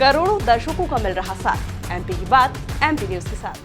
करोड़ों दर्शकों का मिल रहा साथ। एमपी की बात एमपी न्यूज के साथ।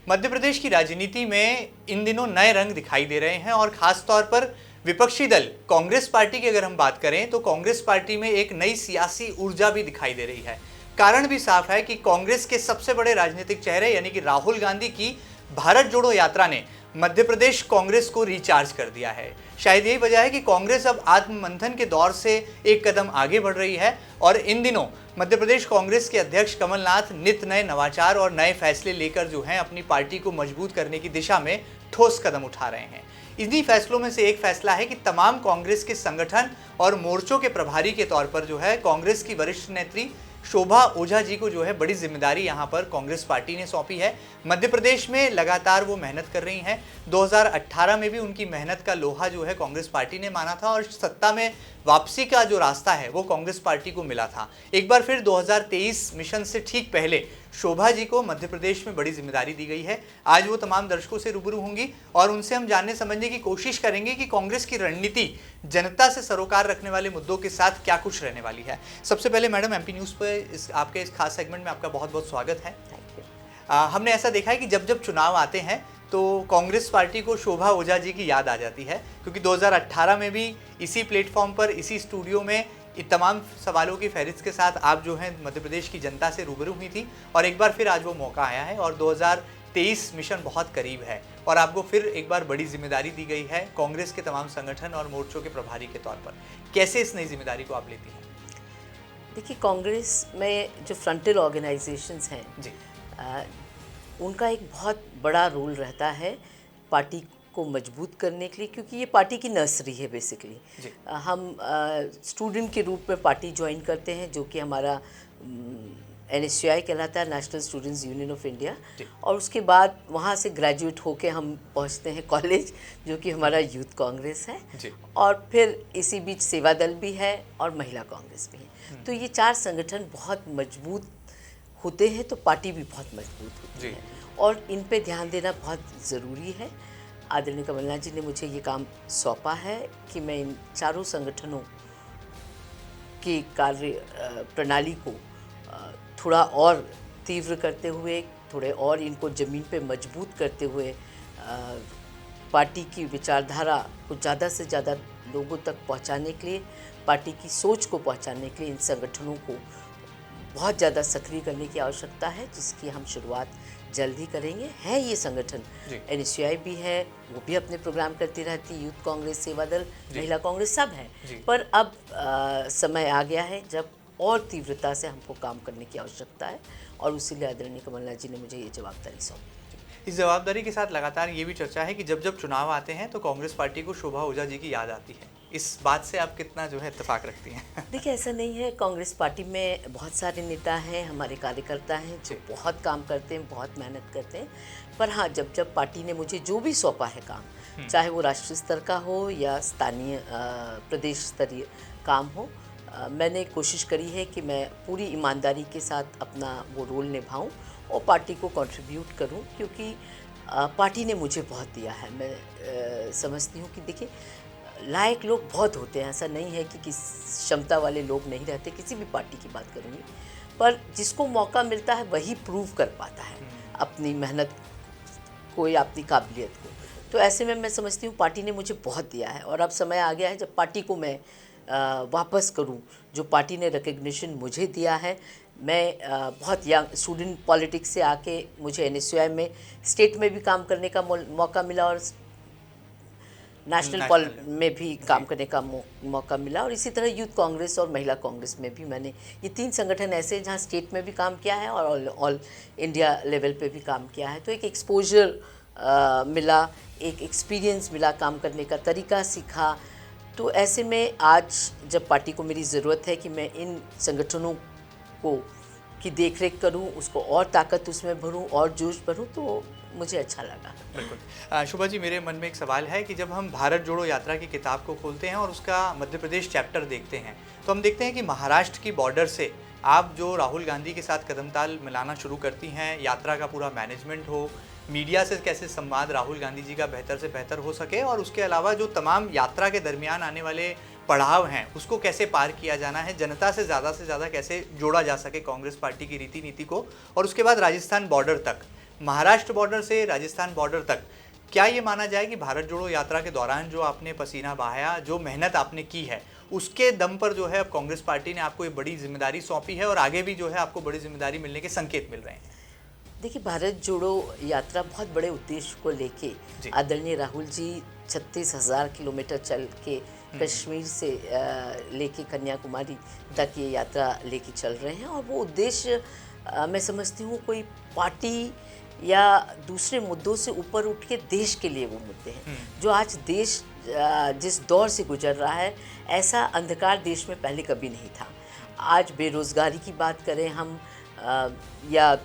मध्य प्रदेश की राजनीति में इन दिनों नए रंग दिखाई दे रहे हैं और खास तौर पर विपक्षी दल कांग्रेस पार्टी की अगर हम बात करें तो कांग्रेस पार्टी में एक नई सियासी ऊर्जा भी दिखाई दे रही है। कारण भी साफ है कि कांग्रेस के सबसे बड़े राजनीतिक चेहरे यानी कि राहुल गांधी की भारत जोड़ो यात्रा ने मध्य प्रदेश कांग्रेस को रिचार्ज कर दिया है। शायद यही वजह है कि कांग्रेस अब आत्ममंथन के दौर से एक कदम आगे बढ़ रही है और इन दिनों मध्य प्रदेश कांग्रेस के अध्यक्ष कमलनाथ नित नए नवाचार और नए फैसले लेकर जो हैं अपनी पार्टी को मजबूत करने की दिशा में ठोस कदम उठा रहे हैं। इन्हीं फैसलों में से एक फैसला है कि तमाम कांग्रेस के संगठन और मोर्चों के प्रभारी के तौर पर जो है कांग्रेस की वरिष्ठ नेत्री शोभा ओझा जी को जो है बड़ी जिम्मेदारी यहां पर कांग्रेस पार्टी ने सौंपी है। मध्य प्रदेश में लगातार वो मेहनत कर रही हैं। 2018 में भी उनकी मेहनत का लोहा जो है कांग्रेस पार्टी ने माना था और सत्ता में वापसी का जो रास्ता है वो कांग्रेस पार्टी को मिला था। एक बार फिर 2023 मिशन से ठीक पहले शोभा जी को मध्य प्रदेश में बड़ी जिम्मेदारी दी गई है। आज वो तमाम दर्शकों से रूबरू होंगी और उनसे हम जानने समझने की कोशिश करेंगे कि कांग्रेस की रणनीति जनता से सरोकार रखने वाले मुद्दों के साथ क्या कुछ रहने वाली है। सबसे पहले मैडम एमपी न्यूज़ पे आपके इस खास सेगमेंट में आपका बहुत बहुत स्वागत है। हमने ऐसा देखा है कि जब जब चुनाव आते हैं तो कांग्रेस पार्टी को शोभा ओझा जी की याद आ जाती है, क्योंकि 2018 में भी इसी प्लेटफॉर्म पर इसी स्टूडियो में तमाम सवालों की फहरिस्त के साथ आप जो हैं मध्य प्रदेश की जनता से रूबरू हुई थी और एक बार फिर आज वो मौका आया है और 2023 मिशन बहुत करीब है और आपको फिर एक बार बड़ी जिम्मेदारी दी गई है कांग्रेस के तमाम संगठन और मोर्चों के प्रभारी के तौर पर। कैसे इस नई जिम्मेदारी को आप लेती हैं? देखिए, कांग्रेस में जो फ्रंटल ऑर्गेनाइजेशंस हैं जी, उनका एक बहुत बड़ा रोल रहता है पार्टी को मजबूत करने के लिए, क्योंकि ये पार्टी की नर्सरी है बेसिकली। हम स्टूडेंट के रूप में पार्टी ज्वाइन करते हैं जो कि हमारा NSUI कहलाता है, national students union of India, और उसके बाद वहाँ से ग्रेजुएट होके हम पहुँचते हैं कॉलेज जो कि हमारा यूथ कांग्रेस है, और फिर इसी बीच सेवा दल भी है और महिला कांग्रेस भी है। तो ये चार संगठन बहुत मजबूत होते हैं तो पार्टी भी बहुत मजबूत होती है और इन पे ध्यान देना बहुत ज़रूरी है। आदरणीय कमलनाथ जी ने मुझे ये काम सौंपा है कि मैं इन चारों संगठनों की कार्य प्रणाली को थोड़ा और तीव्र करते हुए, थोड़े और इनको ज़मीन पे मजबूत करते हुए पार्टी की विचारधारा को ज़्यादा से ज़्यादा लोगों तक पहुंचाने के लिए, पार्टी की सोच को पहुंचाने के लिए इन संगठनों को बहुत ज़्यादा सक्रिय करने की आवश्यकता है, जिसकी हम शुरुआत जल्द ही करेंगे। है ये संगठन NSUI भी है, वो भी अपने प्रोग्राम करती रहती है, यूथ कांग्रेस, सेवा दल, महिला कांग्रेस सब है, पर अब समय आ गया है जब और तीव्रता से हमको काम करने की आवश्यकता है और उसीलिए आदरणीय कमलनाथ जी ने मुझे ये जवाबदारी सौंपी। इस जवाबदारी के साथ लगातार ये भी चर्चा है कि जब जब चुनाव आते हैं तो कांग्रेस पार्टी को शोभा ओझा जी की याद आती है। इस बात से आप कितना जो है इत्तेफाक रखती हैं? देखिए, ऐसा नहीं है। कांग्रेस पार्टी में बहुत सारे नेता हैं, हमारे कार्यकर्ता हैं जो बहुत काम करते हैं, बहुत मेहनत करते हैं, पर हाँ, जब जब पार्टी ने मुझे जो भी सौंपा है काम, चाहे वो राष्ट्रीय स्तर का हो या स्थानीय प्रदेश स्तरीय काम हो, मैंने कोशिश करी है कि मैं पूरी ईमानदारी के साथ अपना वो रोल निभाऊं और पार्टी को कंट्रीब्यूट करूं, क्योंकि पार्टी ने मुझे बहुत दिया है। मैं समझती हूं कि देखिए, लायक लोग बहुत होते हैं, ऐसा नहीं है कि किस क्षमता वाले लोग नहीं रहते, किसी भी पार्टी की बात करूँगी, पर जिसको मौका मिलता है वही प्रूव कर पाता है अपनी मेहनत को या अपनी काबिलियत को। तो ऐसे में मैं समझती हूँ पार्टी ने मुझे बहुत दिया है और अब समय आ गया है जब पार्टी को मैं वापस करूं जो पार्टी ने रिकग्निशन मुझे दिया है। मैं बहुत यंग स्टूडेंट पॉलिटिक्स से आके मुझे NSUI में स्टेट में भी काम करने का मौका मिला और नेशनल में भी काम करने का मौका मिला, और इसी तरह यूथ कांग्रेस और महिला कांग्रेस में भी मैंने, ये तीन संगठन ऐसे हैं जहाँ स्टेट में भी काम किया है और ऑल इंडिया लेवल पे भी काम किया है। तो एक एक्सपोजर मिला, एक एक्सपीरियंस मिला, काम करने का तरीका सीखा। तो ऐसे में आज जब पार्टी को मेरी ज़रूरत है कि मैं इन संगठनों को की देखरेख करूं, उसको और ताकत उसमें भरूं और जोश भरूं, तो मुझे अच्छा लगा। बिल्कुल। शोभा जी, मेरे मन में एक सवाल है कि जब हम भारत जोड़ो यात्रा की किताब को खोलते हैं और उसका मध्य प्रदेश चैप्टर देखते हैं तो हम देखते हैं कि महाराष्ट्र की बॉर्डर से आप जो राहुल गांधी के साथ कदम ताल मिलाना शुरू करती हैं, यात्रा का पूरा मैनेजमेंट हो, मीडिया से कैसे संवाद राहुल गांधी जी का बेहतर से बेहतर हो सके और उसके अलावा जो तमाम यात्रा के दरमियान आने वाले पड़ाव हैं उसको कैसे पार किया जाना है, जनता से ज़्यादा कैसे जोड़ा जा सके कांग्रेस पार्टी की रीति नीति को, और उसके बाद राजस्थान बॉर्डर तक, महाराष्ट्र बॉर्डर से राजस्थान बॉर्डर तक, क्या ये माना जाए कि भारत जोड़ो यात्रा के दौरान जो आपने पसीना बहाया, जो मेहनत आपने की है, उसके दम पर जो है अब कांग्रेस पार्टी ने आपको ये बड़ी जिम्मेदारी सौंपी है और आगे भी जो है आपको बड़ी जिम्मेदारी मिलने के संकेत मिल रहे हैं? देखिए, भारत जोड़ो यात्रा बहुत बड़े उद्देश्य को लेके आदरणीय राहुल जी 36,000 किलोमीटर चल के कश्मीर से लेके कन्याकुमारी तक ये यात्रा लेके चल रहे हैं। और वो उद्देश्य मैं समझती हूँ कोई पार्टी या दूसरे मुद्दों से ऊपर उठ के देश के लिए वो मुद्दे हैं जो आज देश जिस दौर से गुजर रहा है, ऐसा अंधकार देश में पहले कभी नहीं था। आज बेरोज़गारी की बात करें हम, या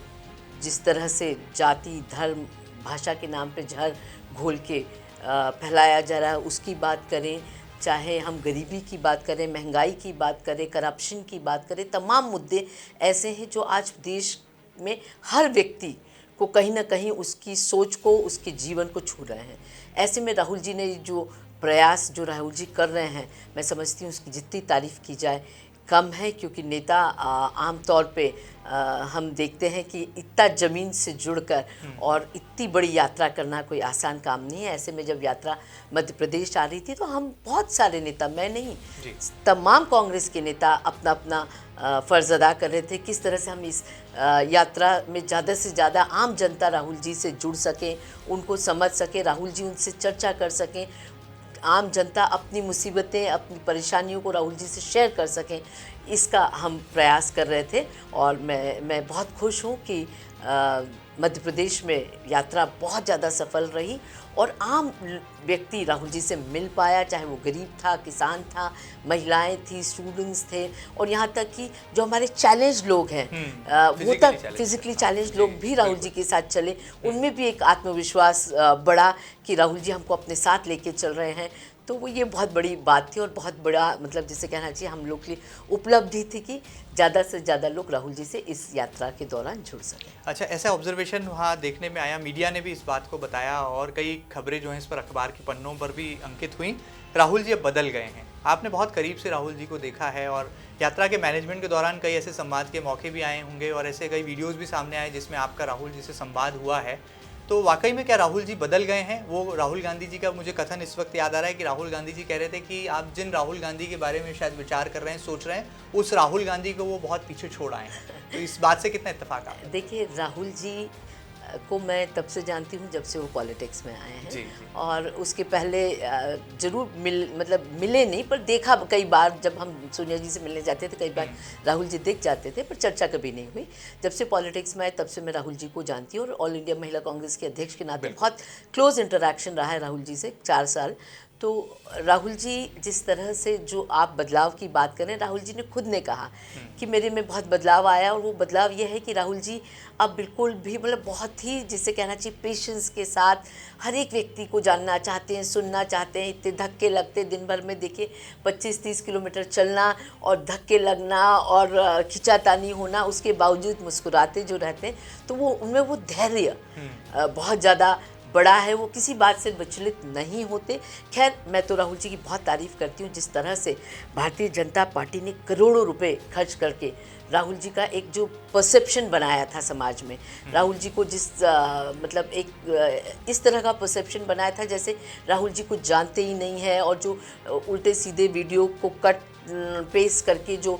जिस तरह से जाति, धर्म, भाषा के नाम पे जहर घोल के फैलाया जा रहा है, उसकी बात करें, चाहे हम गरीबी की बात करें, महंगाई की बात करें, करप्शन की बात करें, तमाम मुद्दे ऐसे हैं जो आज देश में हर व्यक्ति को कहीं ना कहीं उसकी सोच को, उसके जीवन को छू रहे हैं। ऐसे में राहुल जी ने जो प्रयास जो राहुल जी कर रहे हैं, मैं समझती हूँ उसकी जितनी तारीफ़ की जाए कम है, क्योंकि नेता आम तौर पे हम देखते हैं कि इतना ज़मीन से जुड़कर और इतनी बड़ी यात्रा करना कोई आसान काम नहीं है। ऐसे में जब यात्रा मध्य प्रदेश आ रही थी तो हम बहुत सारे नेता, मैं नहीं, तमाम कांग्रेस के नेता अपना अपना फ़र्ज़ अदा कर रहे थे किस तरह से हम इस यात्रा में ज़्यादा से ज़्यादा आम जनता राहुल जी से जुड़ सकें, उनको समझ सके, राहुल जी उनसे चर्चा कर सकें, आम जनता अपनी मुसीबतें, अपनी परेशानियों को राहुल जी से शेयर कर सकें। इसका हम प्रयास कर रहे थे और मैं बहुत खुश हूँ कि मध्य प्रदेश में यात्रा बहुत ज़्यादा सफल रही और आम व्यक्ति राहुल जी से मिल पाया, चाहे वो गरीब था, किसान था, महिलाएं थी, स्टूडेंट्स थे, और यहाँ तक कि जो हमारे चैलेंज लोग हैं वो तक फिजिकली चैलेंज लोग भी राहुल जी के साथ चले। उनमें भी एक आत्मविश्वास बढ़ा कि राहुल जी हमको अपने साथ लेके चल रहे हैं। तो वो ये बहुत बड़ी बात थी और बहुत बड़ा, मतलब जिसे कहना चाहिए हम लोग की उपलब्धि थी कि ज़्यादा से ज़्यादा लोग राहुल जी से इस यात्रा के दौरान जुड़ सकें। अच्छा, ऐसा ऑब्जर्वेशन वहाँ देखने में आया, मीडिया ने भी इस बात को बताया और कई खबरें जो हैं इस पर अखबार के पन्नों पर भी अंकित हुई, राहुल जी अब बदल गए हैं। आपने बहुत करीब से राहुल जी को देखा है और यात्रा के मैनेजमेंट के दौरान कई ऐसे संवाद के मौके भी आए होंगे और ऐसे कई वीडियोज़ भी सामने आए जिसमें आपका राहुल जी से संवाद हुआ है। तो वाकई में क्या राहुल जी बदल गए हैं? वो राहुल गांधी जी का मुझे कथन इस वक्त याद आ रहा है कि राहुल गांधी जी कह रहे थे कि आप जिन राहुल गांधी के बारे में शायद विचार कर रहे हैं, सोच रहे हैं, उस राहुल गांधी को वो बहुत पीछे छोड़ आए हैं। तो इस बात से कितना इत्तेफाक है? देखिए, राहुल जी को मैं तब से जानती हूँ जब से वो पॉलिटिक्स में आए हैं। जी। और उसके पहले ज़रूर मिले नहीं, पर देखा कई बार, जब हम सोनिया जी से मिलने जाते थे कई बार राहुल जी दिख जाते थे, पर चर्चा कभी नहीं हुई। जब से पॉलिटिक्स में आए तब से मैं राहुल जी को जानती हूँ और ऑल इंडिया महिला कांग्रेस के अध्यक्ष के नाते बहुत क्लोज इंटरेक्शन रहा है राहुल जी से 4 साल। तो राहुल जी जिस तरह से जो आप बदलाव की बात करें, राहुल जी ने खुद ने कहा कि मेरे में बहुत बदलाव आया, और वो बदलाव ये है कि राहुल जी अब बिल्कुल भी बहुत ही, जिसे कहना चाहिए, पेशेंस के साथ हर एक व्यक्ति को जानना चाहते हैं, सुनना चाहते हैं। इतने धक्के लगते दिन भर में, देखिए 25-30 किलोमीटर चलना और धक्के लगना और खिंचातानी होना, उसके बावजूद मुस्कुराते जो रहते हैं, तो वो उनमें वो धैर्य बहुत ज़्यादा बड़ा है। वो किसी बात से विचलित नहीं होते। खैर, मैं तो राहुल जी की बहुत तारीफ़ करती हूँ जिस तरह से भारतीय जनता पार्टी ने करोड़ों रुपए खर्च करके राहुल जी का एक जो परसेप्शन बनाया था समाज में, राहुल जी को जिस एक इस तरह का परसेप्शन बनाया था जैसे राहुल जी कुछ जानते ही नहीं है, और जो उल्टे सीधे वीडियो को कट पेस्ट करके जो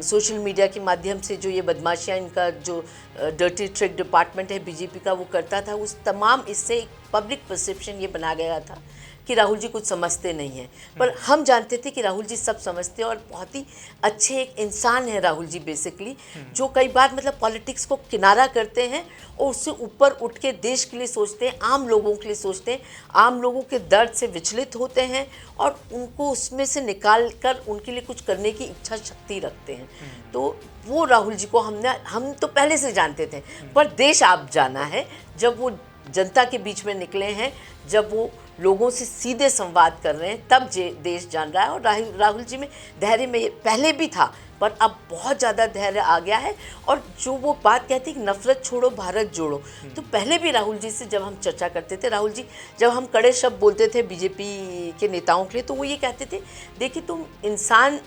सोशल मीडिया के माध्यम से जो ये बदमाशियाँ, इनका जो डर्टी ट्रिक डिपार्टमेंट है बीजेपी का, वो करता था, उस तमाम इससे पब्लिक परसेप्शन ये बना गया था कि राहुल जी कुछ समझते नहीं हैं। पर हम जानते थे कि राहुल जी सब समझते हैं और बहुत ही अच्छे एक इंसान है राहुल जी बेसिकली, जो कई बार पॉलिटिक्स को किनारा करते हैं और उससे ऊपर उठ के देश के लिए सोचते हैं, आम लोगों के लिए सोचते हैं, आम लोगों के दर्द से विचलित होते हैं और उनको उसमें से निकाल कर उनके लिए कुछ करने की इच्छा शक्ति रखते हैं। तो वो राहुल जी को हम तो पहले से जानते थे, पर देश आप जाना है जब वो जनता के बीच में निकले हैं, जब वो लोगों से सीधे संवाद कर रहे हैं, तब देश जान रहा है। और राहुल जी में धैर्य में पहले भी था, पर अब बहुत ज़्यादा धैर्य आ गया है। और जो वो बात कहती कि नफरत छोड़ो भारत जोड़ो, तो पहले भी राहुल जी से जब हम चर्चा करते थे, राहुल जी जब हम कड़े शब्द बोलते थे बीजेपी के नेताओं के लिए, तो वो ये कहते थे देखिए तुम इंसान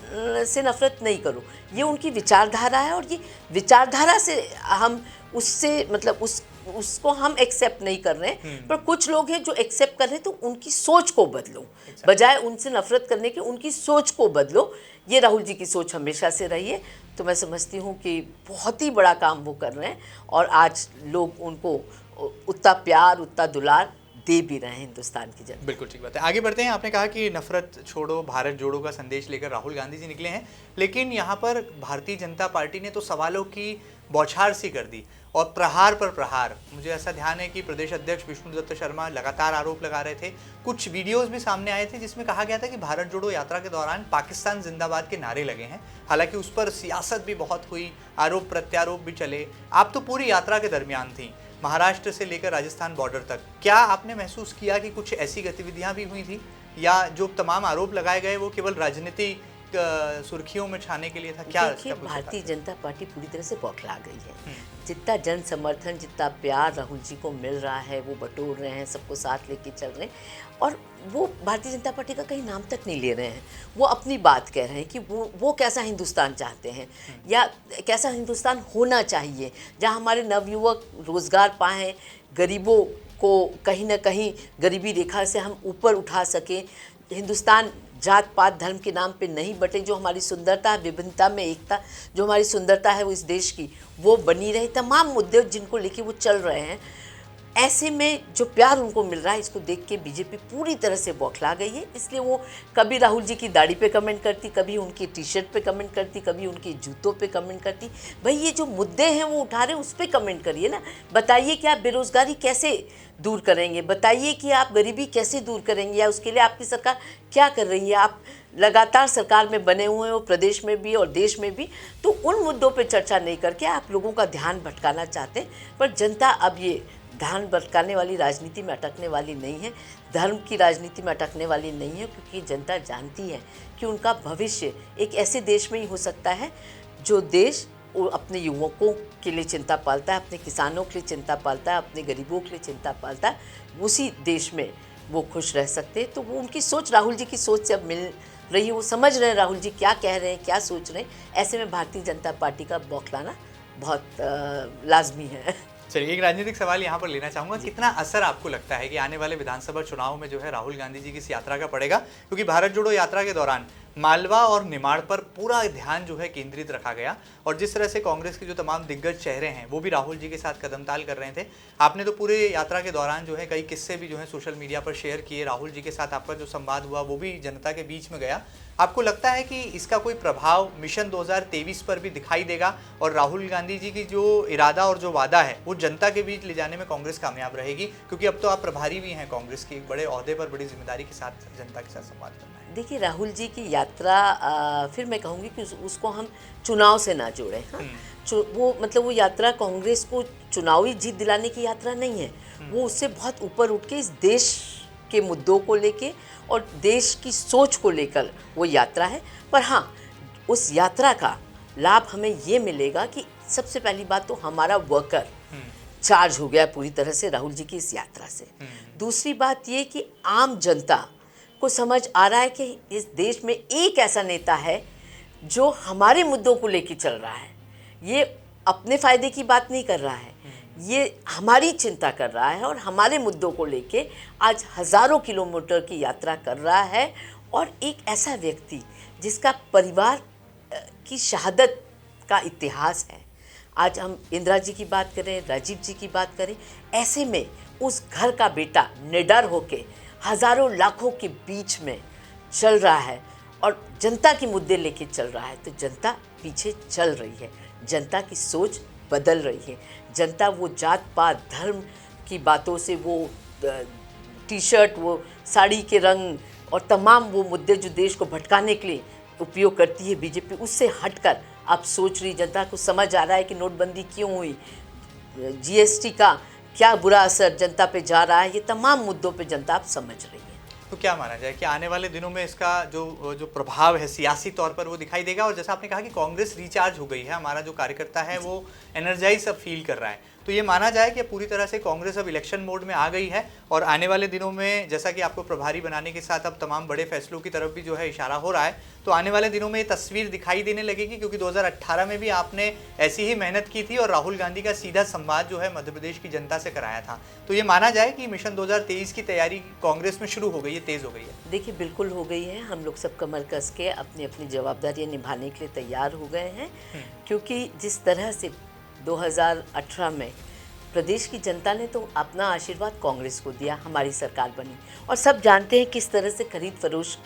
से नफरत नहीं करो, ये उनकी विचारधारा है और ये विचारधारा से हम उससे मतलब उसको हम एक्सेप्ट नहीं कर रहे हैं, पर कुछ लोग हैं जो एक्सेप्ट कर रहे हैं, तो उनकी सोच को बदलो, बजाय उनसे नफरत करने के उनकी सोच को बदलो। ये राहुल जी की सोच हमेशा से रही है, तो मैं समझती हूँ कि बहुत ही बड़ा काम वो कर रहे हैं और आज लोग उनको उतना प्यार उतना दुलार दे भी रहे हैं हिंदुस्तान की जनता। बिल्कुल ठीक बात है। आगे बढ़ते हैं। आपने कहा कि नफरत छोड़ो भारत जोड़ो का संदेश लेकर राहुल गांधी जी निकले हैं, लेकिन यहाँ पर भारतीय जनता पार्टी ने तो सवालों की बौछार सी कर दी और प्रहार पर प्रहार। मुझे ऐसा ध्यान है कि प्रदेश अध्यक्ष विष्णुदत्त शर्मा लगातार आरोप लगा रहे थे। कुछ वीडियोस भी सामने आए थे जिसमें कहा गया था कि भारत जोड़ो यात्रा के दौरान पाकिस्तान जिंदाबाद के नारे लगे हैं। हालांकि उस पर सियासत भी बहुत हुई, आरोप प्रत्यारोप भी चले। आप तो पूरी यात्रा के दरमियान थी, महाराष्ट्र से लेकर राजस्थान बॉर्डर तक। क्या आपने महसूस किया कि कुछ ऐसी गतिविधियां भी हुई थी, या जो तमाम आरोप लगाए गए वो केवल राजनीतिक सुर्खियों में छाने के लिए था? क्या देखिए, भारतीय जनता पार्टी पूरी तरह से बौखला गई है। जितना जन समर्थन, जितना प्यार राहुल जी को मिल रहा है, वो बटोर रहे हैं, सबको साथ लेके चल रहे हैं और वो भारतीय जनता पार्टी का कहीं नाम तक नहीं ले रहे हैं। वो अपनी बात कह रहे हैं कि वो कैसा हिंदुस्तान चाहते हैं या कैसा हिंदुस्तान होना चाहिए, जहाँ हमारे नवयुवक रोजगार पाएँ, गरीबों को कहीं ना कहीं गरीबी रेखा से हम ऊपर उठा सकें, हिंदुस्तान जात पात धर्म के नाम पे नहीं बटे, जो हमारी सुंदरता है, विभिन्नता में एकता, जो हमारी सुंदरता है वो इस देश की, वो बनी रहे। तमाम मुद्दे जिनको लेके वो चल रहे हैं, ऐसे में जो प्यार उनको मिल रहा है, इसको देख के बीजेपी पूरी तरह से बौखला गई है। इसलिए वो कभी राहुल जी की दाढ़ी पे कमेंट करती, कभी उनकी टी शर्ट पे कमेंट करती, कभी उनके जूतों पे कमेंट करती। भाई ये जो मुद्दे हैं वो उठा रहे हैं, उस पर कमेंट करिए ना। बताइए कि आप बेरोजगारी कैसे दूर करेंगे, बताइए कि आप गरीबी कैसे दूर करेंगे, या उसके लिए आपकी सरकार क्या कर रही है। आप लगातार सरकार में बने हुए हो, प्रदेश में भी और देश में भी, तो उन मुद्दों पे चर्चा नहीं करके आप लोगों का ध्यान भटकाना चाहते हैं। पर जनता अब ये ध्यान भटकाने वाली राजनीति में अटकने वाली नहीं है, धर्म की राजनीति में अटकने वाली नहीं है, क्योंकि जनता जानती है कि उनका भविष्य एक ऐसे देश में ही हो सकता है जो देश वो अपने युवकों के लिए चिंता पालता है, अपने किसानों के लिए चिंता पालता है, अपने गरीबों के लिए चिंता पालता है। उसी देश में वो खुश रह सकते हैं। तो वो उनकी सोच राहुल जी की सोच से अब मिल रही है। वो समझ रहे हैं राहुल जी क्या कह रहे हैं, क्या सोच रहे हैं। ऐसे में भारतीय जनता पार्टी का बौखलाना बहुत लाजमी है। चलिए, एक राजनीतिक सवाल यहाँ पर लेना चाहूँगा। कितना असर आपको लगता है कि आने वाले विधानसभा चुनाव में जो है राहुल गांधी जी की इस यात्रा का पड़ेगा? क्योंकि भारत जोड़ो यात्रा के दौरान मालवा और निमाड़ पर पूरा ध्यान जो है केंद्रित रखा गया, और जिस तरह से कांग्रेस के जो तमाम दिग्गज चेहरे हैं वो भी राहुल जी के साथ कदमताल कर रहे थे। आपने तो पूरे यात्रा के दौरान जो है कई किस्से भी जो है सोशल मीडिया पर शेयर किए। राहुल जी के साथ आपका जो संवाद हुआ वो भी जनता के बीच में गया। आपको लगता है कि इसका कोई प्रभाव मिशन 2023 पर भी दिखाई देगा और राहुल गांधी जी की जो इरादा और जो वादा है वो जनता के बीच ले जाने में कांग्रेस कामयाब रहेगी? क्योंकि अब तो आप प्रभारी भी हैं कांग्रेस की, एक बड़े ओहदे पर बड़ी जिम्मेदारी के साथ जनता के साथ संवाद करना है। देखिए, राहुल जी की यात्रा फिर मैं कहूँगी कि उसको हम चुनाव से ना जोड़ें। हाँ, वो मतलब वो यात्रा कांग्रेस को चुनावी जीत दिलाने की यात्रा नहीं है। वो उससे बहुत ऊपर उठ के इस देश के मुद्दों को लेके और देश की सोच को लेकर वो यात्रा है। पर हाँ, उस यात्रा का लाभ हमें ये मिलेगा कि सबसे पहली बात तो हमारा वर्कर चार्ज हो गया पूरी तरह से राहुल जी की इस यात्रा से। दूसरी बात ये कि आम जनता को समझ आ रहा है कि इस देश में एक ऐसा नेता है जो हमारे मुद्दों को लेकर चल रहा है। ये अपने फायदे की बात नहीं कर रहा है, ये हमारी चिंता कर रहा है और हमारे मुद्दों को लेके आज हज़ारों किलोमीटर की यात्रा कर रहा है। और एक ऐसा व्यक्ति जिसका परिवार की शहादत का इतिहास है। आज हम इंदिरा जी की बात करें, राजीव जी की बात करें, ऐसे में उस घर का बेटा निडर होके हज़ारों लाखों के बीच में चल रहा है और जनता के मुद्दे लेके चल रहा है। तो जनता पीछे चल रही है, जनता की सोच बदल रही है। जनता वो जात पात धर्म की बातों से, वो टी शर्ट, वो साड़ी के रंग और तमाम वो मुद्दे जो देश को भटकाने के लिए उपयोग करती है बीजेपी, उससे हटकर अब सोच रही जनता को समझ आ रहा है कि नोटबंदी क्यों हुई, जीएसटी का क्या बुरा असर जनता पे जा रहा है। ये तमाम मुद्दों पे जनता अब समझ रही है। तो क्या माना जाए कि आने वाले दिनों में इसका जो जो प्रभाव है सियासी तौर पर वो दिखाई देगा? और जैसा आपने कहा कि कांग्रेस रिचार्ज हो गई है, हमारा जो कार्यकर्ता है वो एनर्जाइज अब फील कर रहा है, तो ये माना जाए कि पूरी तरह से कांग्रेस अब इलेक्शन मोड में आ गई है और आने वाले दिनों में जैसा कि आपको प्रभारी बनाने के साथ अब तमाम बड़े फैसलों की तरफ भी जो है इशारा हो रहा है, तो आने वाले दिनों में ये तस्वीर दिखाई देने लगेगी? क्योंकि 2018 में भी आपने ऐसी ही मेहनत की थी और राहुल गांधी का सीधा संवाद जो है मध्य प्रदेश की जनता से कराया था, तो ये माना जाए कि मिशन 2023 की तैयारी कांग्रेस में शुरू हो गई है, तेज हो गई है? देखिए बिल्कुल हो गई है। हम लोग सब कमर कस के अपनी अपनी जवाबदारियां निभाने के लिए तैयार हो गए हैं, क्योंकि जिस तरह से 2018 में प्रदेश की जनता ने तो अपना आशीर्वाद कांग्रेस को दिया, हमारी सरकार बनी, और सब जानते हैं किस तरह से खरीद फरोश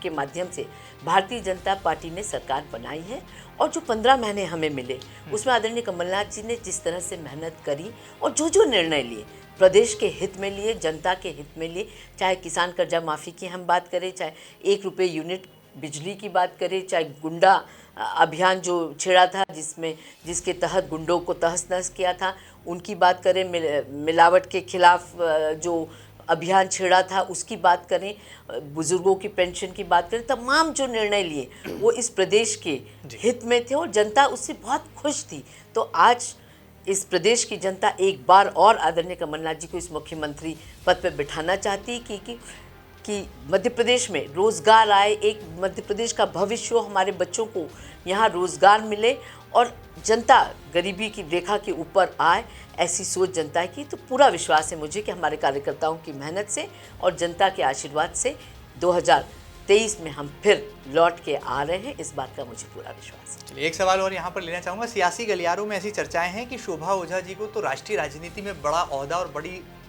के माध्यम से भारतीय जनता पार्टी ने सरकार बनाई है। और जो 15 महीने हमें मिले उसमें आदरणीय कमलनाथ जी ने जिस तरह से मेहनत करी और जो जो निर्णय लिए प्रदेश के हित में लिए, जनता के हित में लिए, चाहे किसान कर्जा माफ़ी की हम बात करें, चाहे 1 रुपये यूनिट बिजली की बात करें, चाहे गुंडा अभियान जो छेड़ा था जिसके तहत गुंडों को तहस नहस किया था उनकी बात करें, मिलावट के खिलाफ जो अभियान छेड़ा था उसकी बात करें, बुजुर्गों की पेंशन की बात करें, तमाम जो निर्णय लिए वो इस प्रदेश के हित में थे और जनता उससे बहुत खुश थी। तो आज इस प्रदेश की जनता एक बार और आदरणीय कमलनाथ जी को इस मुख्यमंत्री पद पर बिठाना चाहती कि मध्य प्रदेश में रोज़गार आए, एक मध्य प्रदेश का भविष्य हो, हमारे बच्चों को यहाँ रोज़गार मिले और जनता गरीबी की रेखा के ऊपर आए, ऐसी सोच जनता की। तो पूरा विश्वास है मुझे कि हमारे कार्यकर्ताओं की मेहनत से और जनता के आशीर्वाद से 2023 में हम फिर लौट के आ रहे हैं, इस बात का मुझे पूरा विश्वास है। चलिए एक सवाल और यहाँ पर लेना चाहूँगा। सियासी गलियारों में ऐसी चर्चाएं हैं कि शोभा ओझा जी को तो राष्ट्रीय राजनीति में बड़ा ओहदा और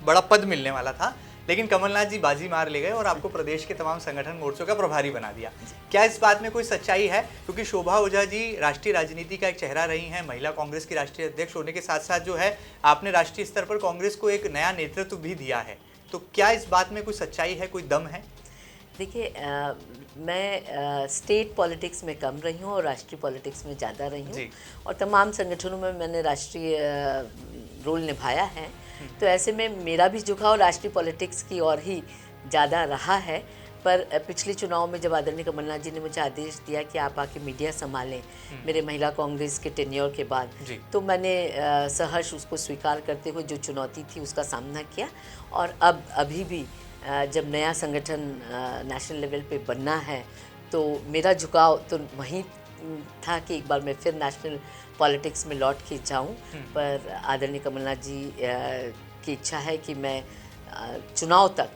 बड़ा पद मिलने वाला था, लेकिन कमलनाथ जी बाजी मार ले गए और आपको प्रदेश के तमाम संगठन मोर्चों का प्रभारी बना दिया। क्या इस बात में कोई सच्चाई है? क्योंकि शोभा ओझा जी राष्ट्रीय राजनीति का एक चेहरा रही हैं, महिला कांग्रेस की राष्ट्रीय अध्यक्ष होने के साथ साथ जो है आपने राष्ट्रीय स्तर पर कांग्रेस को एक नया नेतृत्व भी दिया है, तो क्या इस बात में कोई सच्चाई है, कोई दम है? देखिए मैं स्टेट पॉलिटिक्स में कम रही हूँ और राष्ट्रीय पॉलिटिक्स में ज़्यादा रही हूँ और तमाम संगठनों में मैंने राष्ट्रीय रोल निभाया है। तो ऐसे में मेरा भी झुकाव राष्ट्रीय पॉलिटिक्स की ओर ही ज़्यादा रहा है। पर पिछले चुनाव में जब आदरणीय कमलनाथ जी ने मुझे आदेश दिया कि आप आके मीडिया संभालें मेरे महिला कांग्रेस के टेन्योर के बाद, तो मैंने सहर्ष उसको स्वीकार करते हुए जो चुनौती थी उसका सामना किया। और अब अभी भी जब नया संगठन नेशनल लेवल पे बनना है तो मेरा झुकाव तो वहीं था कि एक बार मैं फिर नेशनल पॉलिटिक्स में लौट के जाऊं, पर आदरणीय कमलनाथ जी की इच्छा है कि मैं चुनाव तक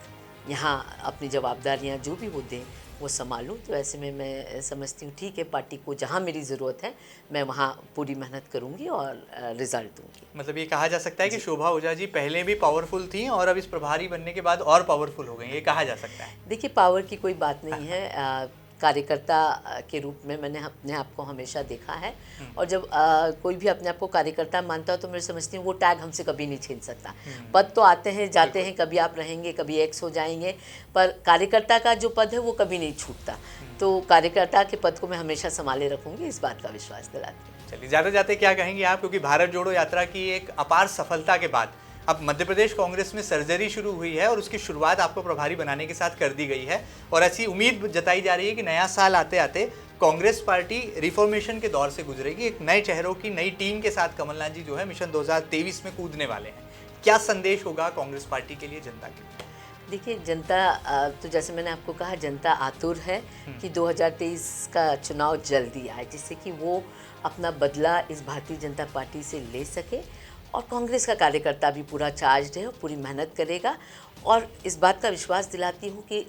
यहाँ अपनी जवाबदारियाँ जो भी वो दें वो संभालूं। तो ऐसे में मैं समझती हूँ ठीक है, पार्टी को जहाँ मेरी ज़रूरत है मैं वहाँ पूरी मेहनत करूँगी और रिजल्ट दूँगी। मतलब ये कहा जा सकता है कि शोभा ओझा जी पहले भी पावरफुल थी और अब इस प्रभारी बनने के बाद और पावरफुल हो गई, ये कहा जा सकता है? देखिए पावर की कोई बात नहीं है, कार्यकर्ता के रूप में मैंने अपने आप को हमेशा देखा है और जब कोई भी अपने आप को कार्यकर्ता मानता हो तो मैं समझती हूँ वो टैग हमसे कभी नहीं छीन सकता। पद तो आते हैं जाते हैं, कभी आप रहेंगे कभी एक्स हो जाएंगे, पर कार्यकर्ता का जो पद है वो कभी नहीं छूटता। तो कार्यकर्ता के पद को मैं हमेशा संभाले रखूँगी, इस बात का विश्वास दिलाती हूँ। चलिए जाते जाते क्या कहेंगे आप, क्योंकि भारत जोड़ो यात्रा की एक अपार सफलता के बाद अब मध्य प्रदेश कांग्रेस में सर्जरी शुरू हुई है और उसकी शुरुआत आपको प्रभारी बनाने के साथ कर दी गई है और ऐसी उम्मीद जताई जा रही है कि नया साल आते आते कांग्रेस पार्टी रिफॉर्मेशन के दौर से गुजरेगी, एक नए चेहरों की नई टीम के साथ कमलनाथ जी जो है मिशन 2023 में कूदने वाले हैं। क्या संदेश होगा कांग्रेस पार्टी के लिए, जनता के लिए? देखिए जनता तो जैसे मैंने आपको कहा जनता आतुर है कि 2023 का चुनाव जल्दी आए जिससे कि वो अपना बदला इस भारतीय जनता पार्टी से ले सके और कांग्रेस का कार्यकर्ता भी पूरा चार्ज है और पूरी मेहनत करेगा। और इस बात का विश्वास दिलाती हूँ कि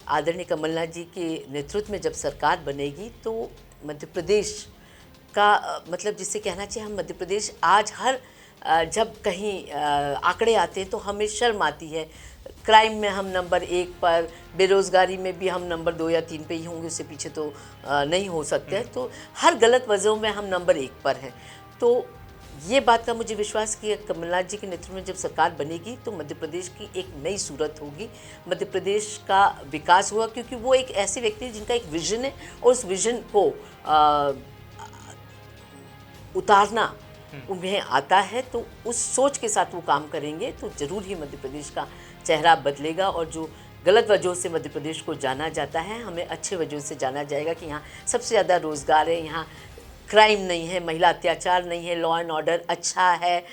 आदरणीय कमलनाथ जी के नेतृत्व में जब सरकार बनेगी तो मध्य प्रदेश का मतलब जिससे कहना चाहिए हम मध्य प्रदेश आज हर जब कहीं आंकड़े आते हैं तो हमें शर्म आती है। क्राइम में हम नंबर 1 पर, बेरोज़गारी में भी हम नंबर 2 या 3 पे ही होंगे, उससे पीछे तो नहीं हो सकते हैं। तो हर गलत वजहों में हम नंबर 1 पर हैं। तो ये बात का मुझे विश्वास कि कमलनाथ जी के नेतृत्व में जब सरकार बनेगी तो मध्य प्रदेश की एक नई सूरत होगी, मध्य प्रदेश का विकास होगा, क्योंकि वो एक ऐसे व्यक्ति हैं जिनका एक विजन है और उस विजन को उतारना उन्हें आता है। तो उस सोच के साथ वो काम करेंगे तो ज़रूर ही मध्य प्रदेश का चेहरा बदलेगा और जो गलत वजहों से मध्य प्रदेश को जाना जाता है, हमें अच्छे वजहों से जाना जाएगा कि यहाँ सबसे ज़्यादा रोज़गार है, यहाँ क्राइम नहीं है, महिला अत्याचार नहीं है, लॉ एंड ऑर्डर अच्छा है,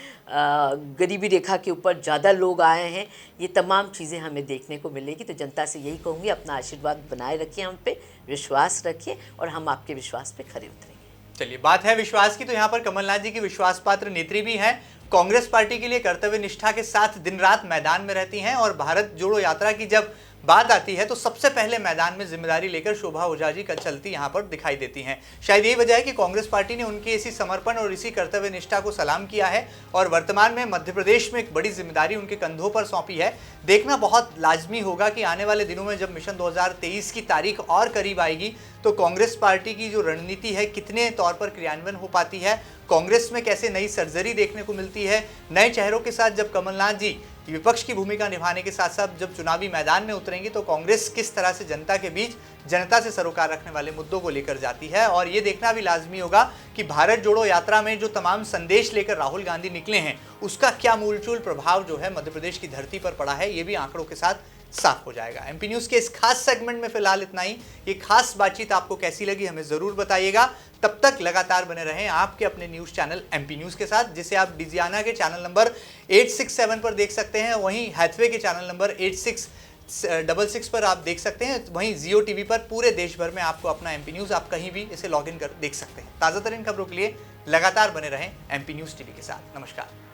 गरीबी रेखा के ऊपर ज़्यादा लोग आए हैं। ये तमाम चीज़ें हमें देखने को मिलेगी। तो जनता से यही कहूँगी, अपना आशीर्वाद बनाए रखिए, हम पे विश्वास रखिए और हम आपके विश्वास पे खरे उतरेंगे। चलिए, बात है विश्वास की, तो यहाँ पर कमलनाथ जी की विश्वास पात्र नेत्री भी हैं। कांग्रेस पार्टी के लिए कर्तव्य निष्ठा के साथ दिन रात मैदान में रहती हैं और भारत जोड़ो यात्रा की जब बात आती है तो सबसे पहले मैदान में जिम्मेदारी लेकर शोभा ओझा जी चलती यहाँ पर दिखाई देती हैं। शायद यही वजह है कि कांग्रेस पार्टी ने उनके इसी समर्पण और इसी कर्तव्य निष्ठा को सलाम किया है और वर्तमान में मध्य प्रदेश में एक बड़ी जिम्मेदारी उनके कंधों पर सौंपी है। देखना बहुत लाजमी होगा कि आने वाले दिनों में जब मिशन 2023 की तारीख और करीब आएगी तो कांग्रेस पार्टी की जो रणनीति है कितने तौर पर क्रियान्वयन हो पाती है, कांग्रेस में कैसे नई सर्जरी देखने को मिलती है, नए चेहरों के साथ जब कमलनाथ जी विपक्ष की भूमिका निभाने के साथ साथ जब चुनावी मैदान में उतरेंगे तो कांग्रेस किस तरह से जनता के बीच जनता से सरोकार रखने वाले मुद्दों को लेकर जाती है। और ये देखना भी लाजमी होगा कि भारत जोड़ो यात्रा में जो तमाम संदेश लेकर राहुल गांधी निकले हैं उसका क्या मूलचूल प्रभाव जो है मध्य प्रदेश की धरती पर पड़ा है, ये भी आंकड़ों के साथ साफ हो जाएगा। एमपी न्यूज के इस खास सेगमेंट में फिलहाल इतना ही। ये खास बातचीत आपको कैसी लगी हमें जरूर बताइएगा। तब तक लगातार बने रहें आपके अपने न्यूज चैनल एमपी न्यूज के साथ, जिसे आप डिजियाना के चैनल नंबर 867 पर देख सकते हैं, वहीं हैथवे के चैनल नंबर 8666 पर आप देख सकते हैं, वहीं जियो टीवी पर पूरे देश भर में आपको अपना एमपी न्यूज आप कहीं भी इसे लॉग इन कर देख सकते हैं। ताज़ा तरीन खबरों के लिए लगातार बने रहें एमपी न्यूज टीवी के साथ। नमस्कार।